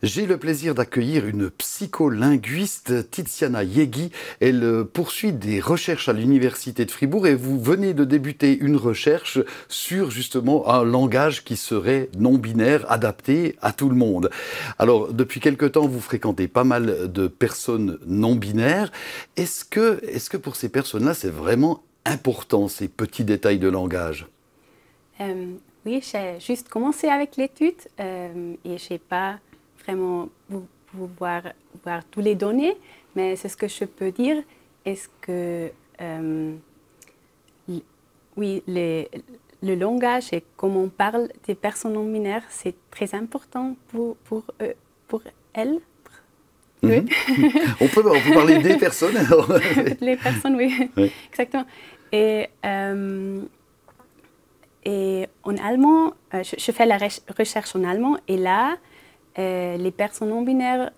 J'ai le plaisir d'accueillir une psycholinguiste, Tiziana Yeghi. Elle poursuit des recherches à l'Université de Fribourg et vous venez de débuter une recherche sur justement un langage qui serait non-binaire, adapté à tout le monde. Alors, depuis quelque temps, vous fréquentez pas mal de personnes non-binaires. Est-ce que pour ces personnes-là, c'est vraiment important, ces petits détails de langage? Oui, j'ai juste commencé avec l'étude et je n'ai pas vraiment voir tous les données, mais c'est ce que je peux dire. Est-ce que, oui, le langage et comment on parle des personnes non binaires, c'est très important pour elles. Oui. On peut parler des personnes alors. Les personnes, oui, oui. Exactement. Et en allemand, je fais la recherche en allemand et là, les personnes non binaires,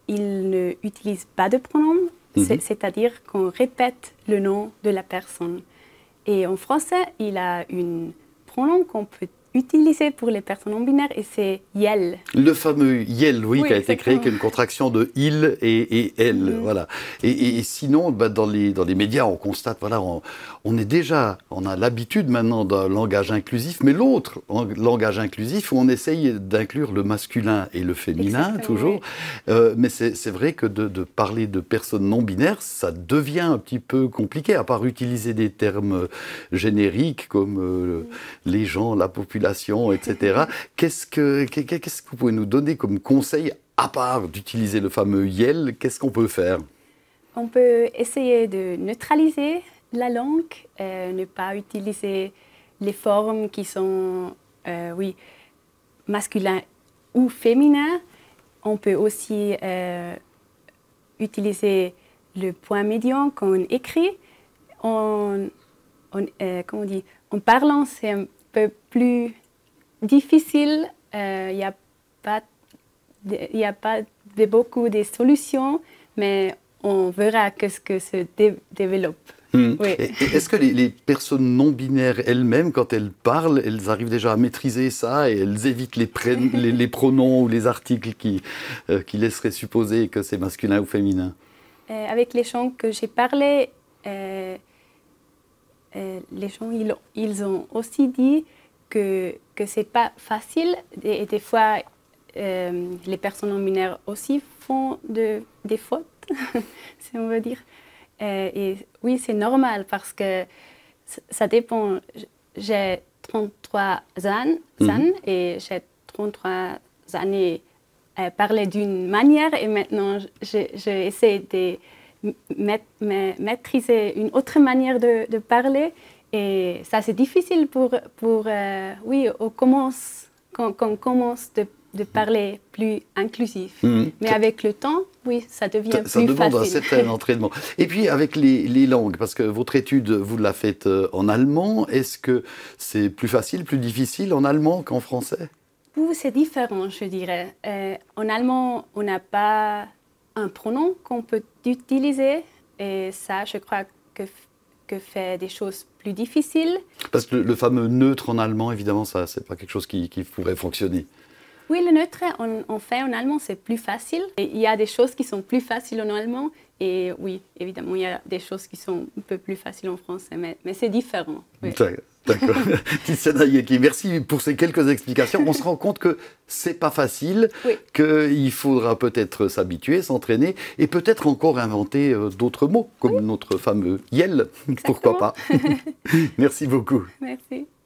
ils n'utilisent pas de pronoms, c'est-à-dire qu'on répète le nom de la personne. Et en français, il a un pronom qu'on peut utiliser pour les personnes non binaires et c'est yel. Le fameux yel, oui, qui a été créé, qui est une contraction de il et elle, voilà. Et sinon, dans les médias, on constate, voilà, on a l'habitude maintenant d'un langage inclusif, mais l'autre langage inclusif où on essaye d'inclure le masculin et le féminin, toujours. Oui. Mais c'est vrai que de parler de personnes non binaires, ça devient un petit peu compliqué, à part utiliser des termes génériques comme les gens, la population, etc. Qu'est-ce que vous pouvez nous donner comme conseil, à part d'utiliser le fameux yel, qu'est-ce qu'on peut faire? On peut essayer de neutraliser la langue, ne pas utiliser les formes qui sont, oui, masculins ou féminins. On peut aussi utiliser le point médian quand on écrit. Comment on dit, en parlant, c'est un peu plus difficile. Il n'y a pas beaucoup de solutions, mais on verra ce que se développe. Oui. Est-ce que les personnes non binaires elles-mêmes, quand elles parlent, elles arrivent déjà à maîtriser ça et elles évitent les pronoms ou les articles qui laisseraient supposer que c'est masculin ou féminin? Avec les gens que j'ai parlé, les gens ils ont aussi dit que ce n'est pas facile et des fois les personnes non binaires aussi font des fautes, si on veut dire. Et oui, c'est normal parce que ça dépend. J'ai 33 ans et j'ai 33 années parler d'une manière et maintenant j'essaie de maîtriser une autre manière de parler. Et ça, c'est difficile oui, quand on commence de parler plus inclusif. Mais avec le temps, oui, ça devient plus facile. Ça demande un certain entraînement. Et puis, avec les langues, parce que votre étude, vous la faites en allemand, est-ce que c'est plus facile, plus difficile en allemand qu'en français? C'est différent, je dirais. En allemand, on n'a pas un pronom qu'on peut utiliser. Et ça, je crois que fait des choses plus difficiles. Parce que le fameux neutre en allemand, évidemment, ça, c'est pas quelque chose qui pourrait fonctionner. Oui, le neutre, on fait en allemand, c'est plus facile. Et il y a des choses qui sont plus faciles en allemand. Et oui, évidemment, il y a des choses qui sont un peu plus faciles en français, mais c'est différent. Oui. D'accord. Tiziana Yeghi, merci pour ces quelques explications. On se rend compte que c'est pas facile, qu'il faudra peut-être s'habituer, s'entraîner et peut-être encore inventer d'autres mots, comme notre fameux yel. Pourquoi pas. Merci beaucoup. Merci.